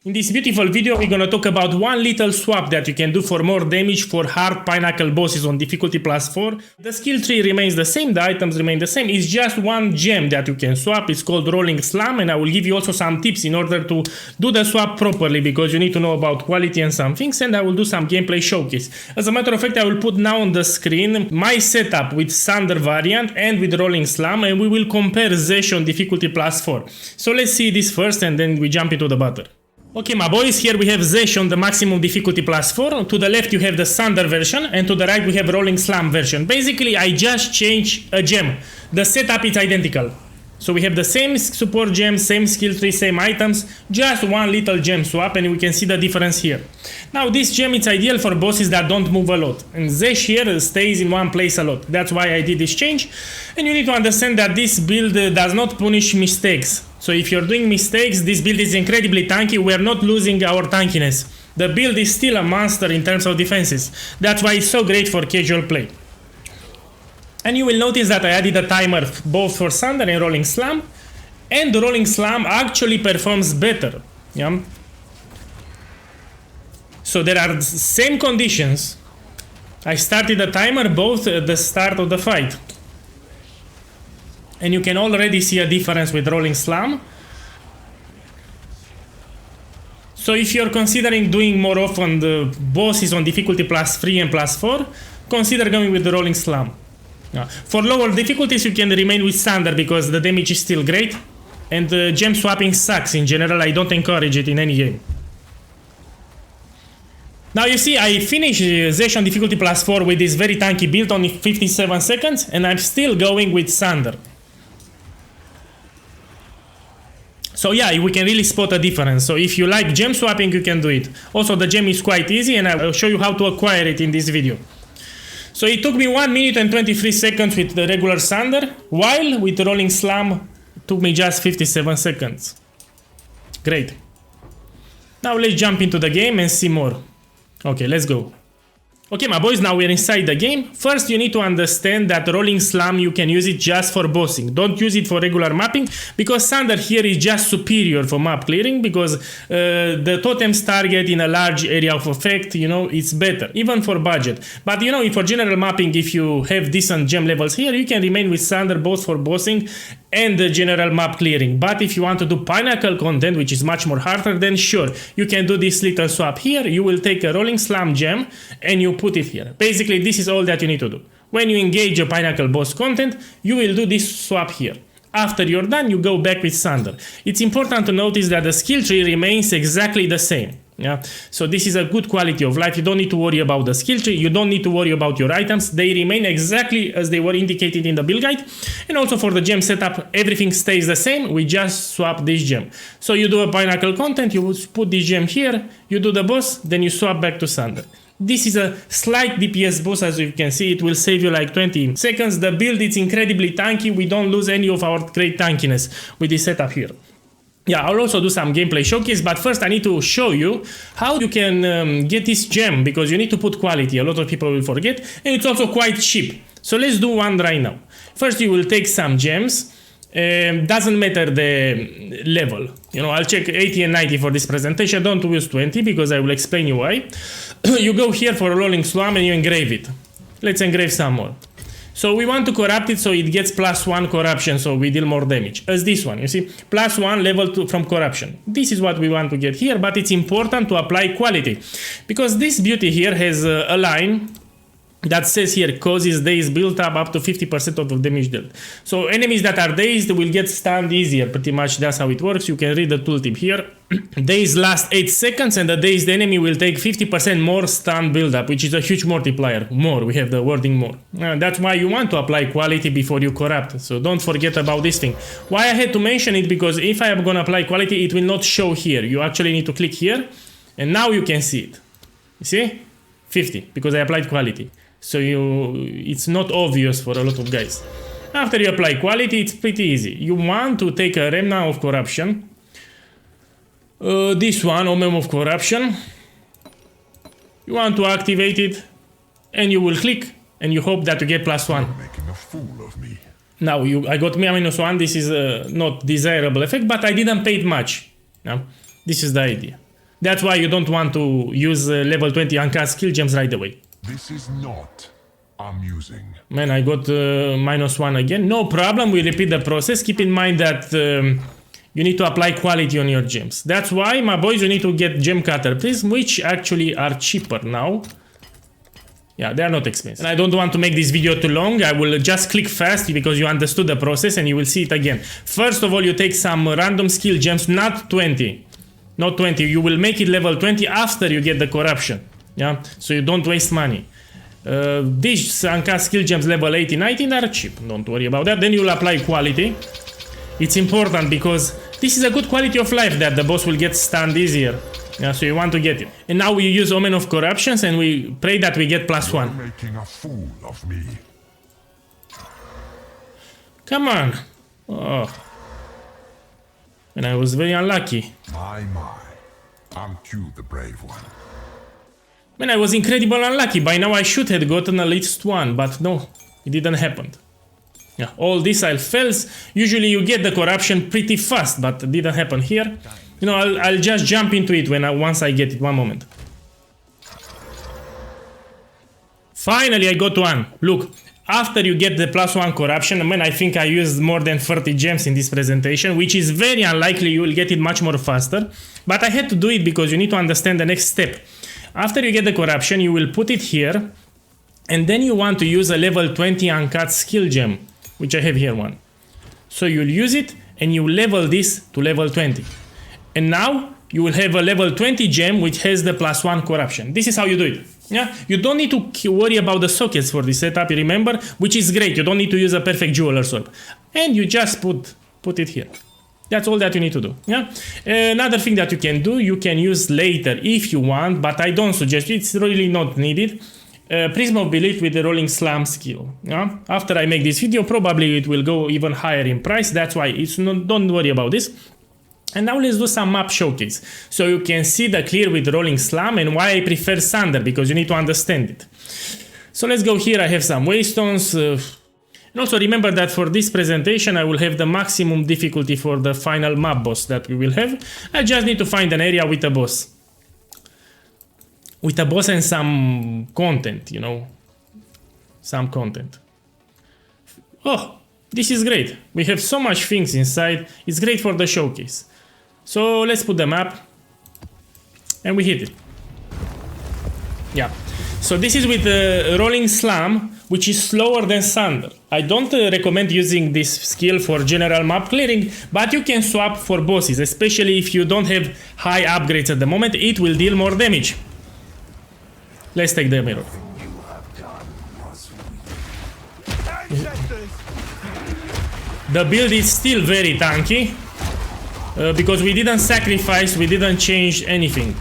In this beautiful video, we're gonna talk about one little swap that you can do for more damage for hard pinnacle bosses on difficulty +4. The skill tree remains the same, the items remain the same, it's just one gem that you can swap, it's called Rolling Slam, and I will give you also some tips in order to do the swap properly, because you need to know about quality and some things, and I will do some gameplay showcase. As a matter of fact, I will put now on the screen my setup with Sunder variant and with Rolling Slam, and we will compare XESHT on difficulty +4. So let's see this first and then we jump into the battle. Okay, my boys, here we have XESHT on the maximum difficulty +4. To the left you have the Sunder version, and to the right we have Rolling Slam version. Basically, I just changed a gem. The setup is identical. So we have the same support gem, same skill tree, same items, just one little gem swap, and we can see the difference here. Now this gem is ideal for bosses that don't move a lot, and XESHT here stays in one place a lot. That's why I did this change, and you need to understand that this build does not punish mistakes. So if you're doing mistakes, this build is incredibly tanky, we're not losing our tankiness. The build is still a monster in terms of defenses. That's why it's so great for casual play. And you will notice that I added a timer both for Sunder and Rolling Slam, and the Rolling Slam actually performs better. Yeah? So there are same conditions. I started the timer both at the start of the fight. And you can already see a difference with Rolling Slam. So if you're considering doing more often the bosses on difficulty +3 and +4, consider going with the Rolling Slam. For lower difficulties you can remain with Sunder because the damage is still great, and gem swapping sucks in general. I don't encourage it in any game. Now you see, I finished XESHT on difficulty +4 with this very tanky build, only 57 seconds, and I'm still going with Sunder. So yeah, we can really spot a difference. So if you like gem swapping, you can do it. Also, the gem is quite easy, and I will show you how to acquire it in this video. So it took me 1 minute and 23 seconds with the regular Sunder, while with the Rolling Slam it took me just 57 seconds. Great. Now let's jump into the game and see more. Okay, let's go. Okay, my boys, now we're inside the game. First, you need to understand that Rolling Slam, you can use it just for bossing. Don't use it for regular mapping, because Sunder here is just superior for map clearing, because the totems target in a large area of effect, you know, it's better, even for budget. But you know, for general mapping, if you have decent gem levels here, you can remain with Sunder both for bossing and the general map clearing. But if you want to do pinnacle content, which is much more harder, then sure, you can do this little swap here. You will take a Rolling Slam gem and you put it here. Basically, this is all that you need to do. When you engage a pinnacle boss content, you will do this swap here. After you're done, you go back with Sunder. It's important to notice that the skill tree remains exactly the same. Yeah, so this is a good quality of life. You don't need to worry about the skill tree. You don't need to worry about your items. They remain exactly as they were indicated in the build guide. And also for the gem setup, everything stays the same. We just swap this gem. So you do a pinnacle content, you put this gem here, you do the boss, then you swap back to Sunder. This is a slight DPS boost, as you can see. It will save you like 20 seconds. The build is incredibly tanky. We don't lose any of our great tankiness with this setup here. Yeah, I'll also do some gameplay showcase, but first I need to show you how you can get this gem, because you need to put quality. A lot of people will forget, and it's also quite cheap. So let's do one right now. First you will take some gems. Doesn't matter the level. You know, I'll check 80 and 90 for this presentation. Don't use 20 because I will explain you why. You go here for a Rolling Slam and you engrave it. Let's engrave some more. So we want to corrupt it so it gets +1 corruption, so we deal more damage. As this one, you see, +1 level 2 from corruption. This is what we want to get here, but it's important to apply quality, because this beauty here has a line that says here, causes daze built up to 50% of the damage dealt. So enemies that are dazed will get stunned easier. Pretty much that's how it works. You can read the tooltip here. Daze lasts 8 seconds and the dazed enemy will take 50% more stun build up, which is a huge multiplier. More, we have the wording more. That's why you want to apply quality before you corrupt. So don't forget about this thing. Why I had to mention it, because if I am going to apply quality, it will not show here. You actually need to click here and now you can see it. You see? 50, because I applied quality. So it's not obvious for a lot of guys. After you apply quality, it's pretty easy. You want to take a remnant of corruption. This one, Omen of Corruption. You want to activate it, and you will click, and you hope that you get +1. You're making a fool of me. Now I got -1. This is not desirable effect, but I didn't pay it much. No? This is the idea. That's why you don't want to use level 20 uncut skill gems right away. This is not amusing. Man, I got -1 again. No problem, we repeat the process. Keep in mind that you need to apply quality on your gems. That's why, my boys, you need to get gem cutter prism, which actually are cheaper now. Yeah, they are not expensive. And I don't want to make this video too long. I will just click fast because you understood the process and you will see it again. First of all, you take some random skill gems, not 20. Not 20. You will make it level 20 after you get the corruption. Yeah, so you don't waste money. These uncut skill gems level 18, 19 are cheap. Don't worry about that. Then you'll apply quality. It's important because this is a good quality of life that the boss will get stunned easier. Yeah, so you want to get it. And now we use Omen of Corruptions and we pray that we get +1. You're making a fool of me. Come on. Oh. And I was very unlucky. My. Aren't you the brave one? Man, I was incredibly unlucky. By now I should have gotten at least 1, but no, it didn't happen. Yeah, all these fails. Usually you get the corruption pretty fast, but it didn't happen here. You know, I'll just jump into it once I get it. One moment. Finally, I got 1. Look, after you get the +1 corruption, I mean, I think I used more than 30 gems in this presentation, which is very unlikely you will get it much more faster. But I had to do it because you need to understand the next step. After you get the corruption, you will put it here. And then you want to use a level 20 uncut skill gem, which I have here one. So you'll use it and you level this to level 20. And now you will have a level 20 gem which has the +1 corruption. This is how you do it. Yeah, you don't need to worry about the sockets for this setup, you remember, which is great. You don't need to use a perfect jeweler's orb. And you just put it here. That's all that you need to do. Yeah. Another thing that you can do, you can use later if you want, but I don't suggest it. It's really not needed. Prism of Belief with the Rolling Slam skill. Yeah? After I make this video, probably it will go even higher in price. That's why it's not, don't worry about this. And now let's do some map showcase. So you can see the clear with Rolling Slam and why I prefer Sunder, because you need to understand it. So let's go here. I have some waystones. And also remember that for this presentation, I will have the maximum difficulty for the final map boss that we will have. I just need to find an area with a boss. With a boss and some content, you know. Some content. Oh, this is great. We have so much things inside. It's great for the showcase. So let's put the map. And we hit it. Yeah. So this is with the Rolling Slam, which is slower than Sunder. I don't recommend using this skill for general map clearing, but you can swap for bosses, especially if you don't have high upgrades at the moment. It will deal more damage. Let's take the mirror. The build is still very tanky, because we didn't sacrifice, we didn't change anything.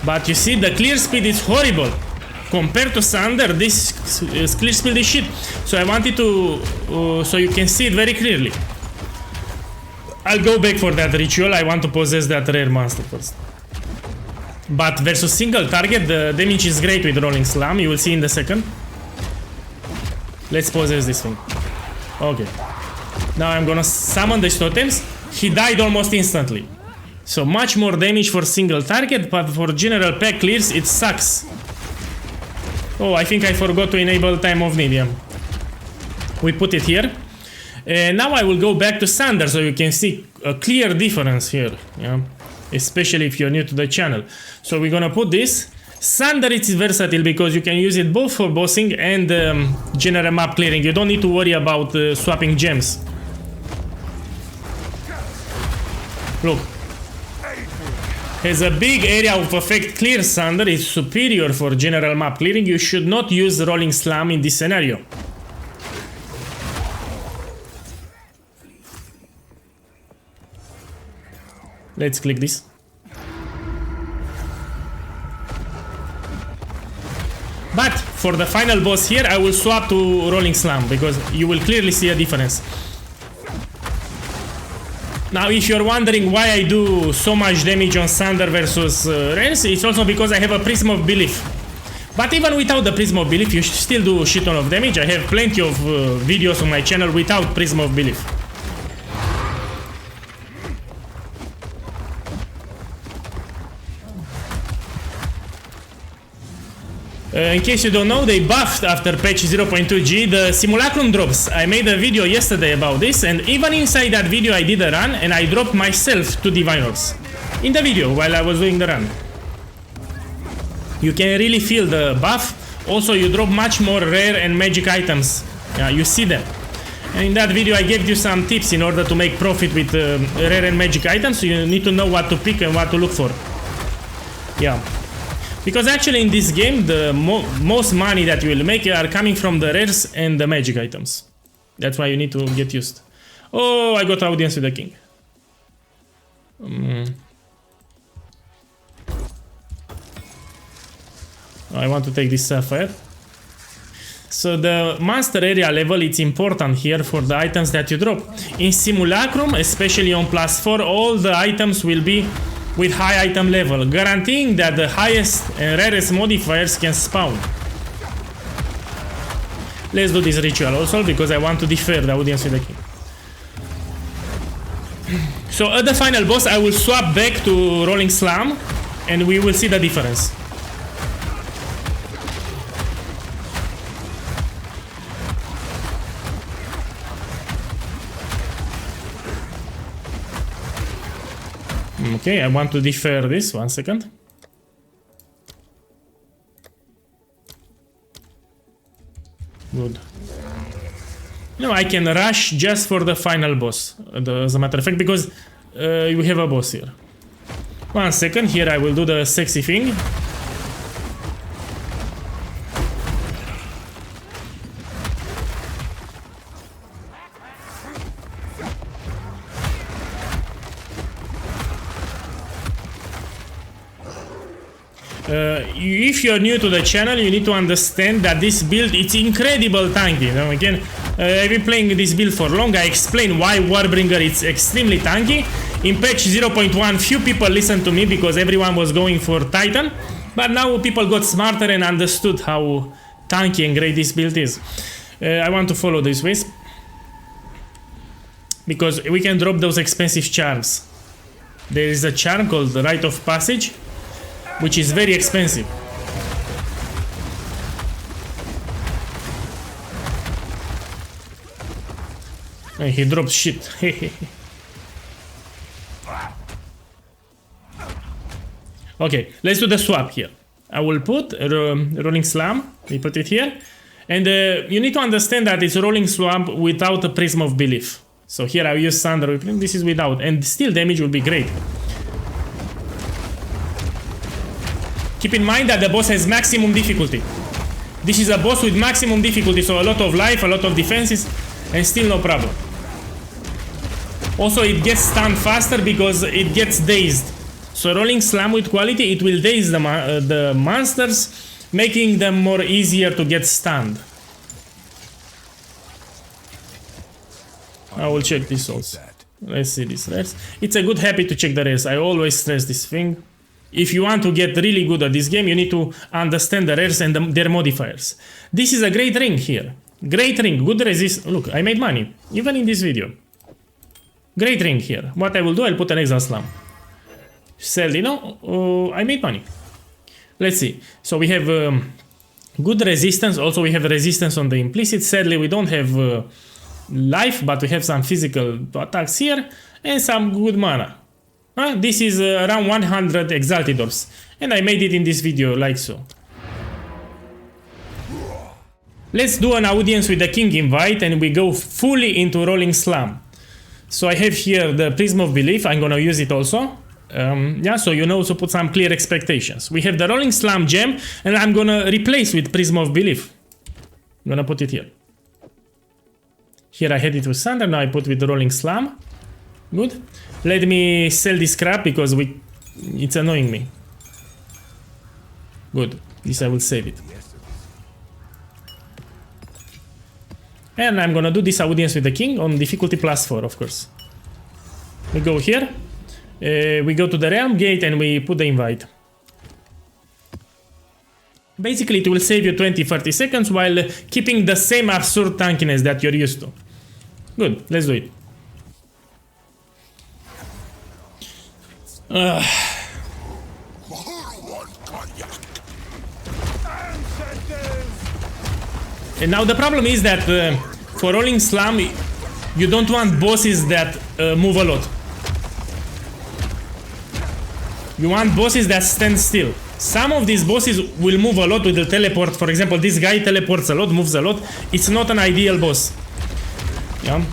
But you see, the clear speed is horrible. Compared to Sunder, this clear speed is shit. So I wanted to, so you can see it very clearly. I'll go back for that ritual. I want to possess that rare monster first. But versus single target, the damage is great with Rolling Slam. You will see in a second. Let's possess this thing. Okay. Now I'm gonna summon the totems. He died almost instantly. So much more damage for single target, but for general pack clears, it sucks. Oh, I think I forgot to enable Time of Need. Yeah. We put it here. Now I will go back to Sunder so you can see a clear difference here, yeah? Especially if you're new to the channel. So we're gonna put this. Sunder is versatile because you can use it both for bossing and general map clearing. You don't need to worry about swapping gems. Look. Has a big area of effect clear. Sunder is superior for general map clearing. You should not use Rolling Slam in this scenario. Let's click this. But for the final boss here, I will swap to Rolling Slam because you will clearly see a difference. Now, if you're wondering why I do so much damage on Sunder versus Rens, it's also because I have a Prism of Belief. But even without the Prism of Belief, you still do a shit ton of damage. I have plenty of videos on my channel without Prism of Belief. In case you don't know, they buffed after patch 0.2G the simulacrum drops. I made a video yesterday about this, and even inside that video I did a run and I dropped myself 2 Divine Orbs. In the video while I was doing the run. You can really feel the buff. Also, you drop much more rare and magic items. You see them. And in that video I gave you some tips in order to make profit with rare and magic items. So you need to know what to pick and what to look for. Yeah. Because actually in this game, the most money that you will make are coming from the rares and the magic items. That's why you need to get used. Oh, I got audience with the king. I want to take this sapphire. So the monster area level, it's important here for the items that you drop. In Simulacrum, especially on +4, all the items will be with high item level, guaranteeing that the highest and rarest modifiers can spawn. Let's do this ritual also, because I want to defer the audience with the king. So at the final boss, I will swap back to Rolling Slam, and we will see the difference. Okay, I want to defer this, 1 second. Good. No, I can rush just for the final boss, as a matter of fact, because we have a boss here. 1 second, here I will do the sexy thing. If you're new to the channel, you need to understand that this build, it's incredible tanky. Again, I've been playing this build for long. I explain why Warbringer is extremely tanky. In patch 0.1, few people listened to me because everyone was going for Titan. But now people got smarter and understood how tanky and great this build is. I want to follow this ways, because we can drop those expensive charms. There is a charm called the Rite of Passage, which is very expensive. And he drops shit. Okay, let's do the swap here. I will put Rolling Slam. We put it here. And you need to understand that it's Rolling Slam without a Prism of Belief. So here I use Sunder. This is without. And still damage will be great. Keep in mind that the boss has maximum difficulty. This is a boss with maximum difficulty, so a lot of life, a lot of defenses, and still no problem. Also, it gets stunned faster because it gets dazed. So Rolling Slam with quality, it will daze the monsters, making them more easier to get stunned. I will check this also. Let's see this rares. It's a good habit to check the rares. I always stress this thing. If you want to get really good at this game, you need to understand the rares and their modifiers. This is a great ring here. Great ring, good resist. Look, I made money, even in this video. Great ring here. What I will do, I'll put an Exile Slam. Sell, you know, I made money. Let's see. So we have good resistance. Also, we have resistance on the implicit. Sadly, we don't have life, but we have some physical attacks here and some good mana. This is around 100 Exalted Orbs, and I made it in this video like so. Let's do an audience with the King invite, and we go fully into Rolling Slam. So I have here the Prism of Belief. I'm gonna use it also. Yeah, so you know to put some clear expectations. We have the Rolling Slam gem, and I'm gonna replace with Prism of Belief. I'm gonna put it here. Here I had it with Sunder, now I put with the Rolling Slam. Good. Let me sell this crap because it's annoying me. Good. This I will save it. And I'm gonna do this audience with the king on difficulty +4, of course. We go here. We go to the realm gate and we put the invite. Basically, it will save you 20-30 seconds while keeping the same absurd tankiness that you're used to. Good, let's do it. And now the problem is that for rolling slam, you don't want bosses that move a lot. You want bosses that stand still. Some of these bosses will move a lot with the teleport. For example, this guy teleports a lot, moves a lot. It's not an ideal boss. Yeah.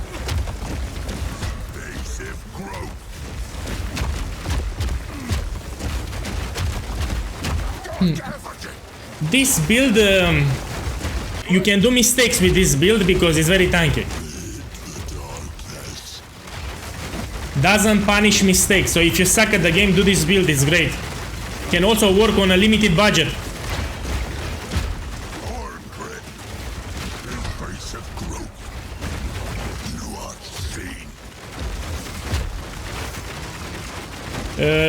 This build, you can do mistakes with this build because it's very tanky. Doesn't punish mistakes, so if you suck at the game, do this build, it's great. Can also work on a limited budget.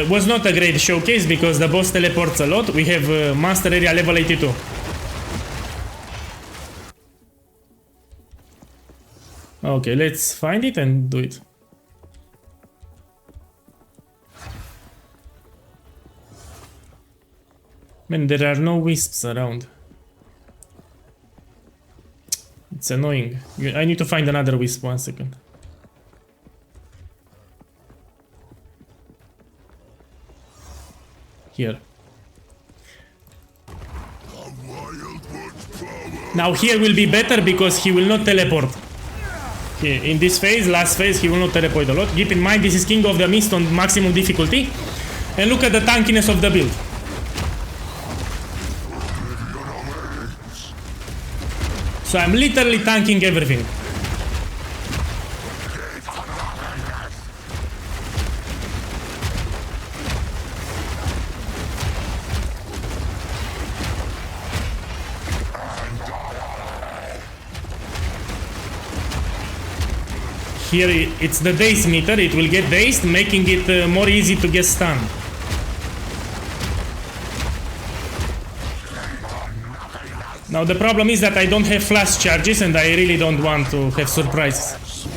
Was not a great showcase because the boss teleports a lot. We have master area level 82. Okay, let's find it and do it. Man, there are no wisps around. It's annoying. I need to find another wisp, 1 second. Here. Now here will be better because he will not teleport. Here, in this phase, last phase, he will not teleport a lot. Keep in mind this is King of the Mist on maximum difficulty. And look at the tankiness of the build. So I'm literally tanking everything. Here it's the daze meter, it will get dazed, making it more easy to get stunned. Now the problem is that I don't have flash charges and I really don't want to have surprises.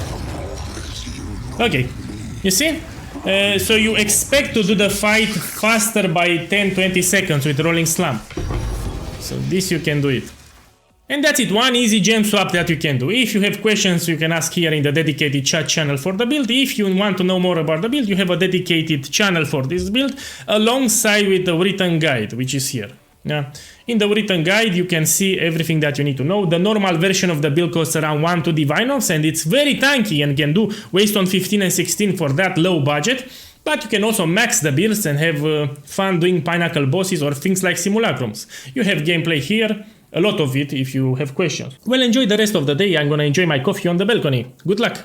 Okay, you see? So you expect to do the fight faster by 10-20 seconds with rolling slam. So this you can do it. And that's it, one easy gem swap that you can do. If you have questions, you can ask here in the dedicated chat channel for the build. If you want to know more about the build, you have a dedicated channel for this build alongside with the written guide, which is here. Yeah. In the written guide, you can see everything that you need to know. The normal version of the build costs around 1-2 divine orbs, and it's very tanky and can do waste on 15 and 16 for that low budget. But you can also max the builds and have fun doing pinnacle bosses or things like simulacrums. You have gameplay here, a lot of it if you have questions. Well, enjoy the rest of the day. I'm gonna enjoy my coffee on the balcony. Good luck!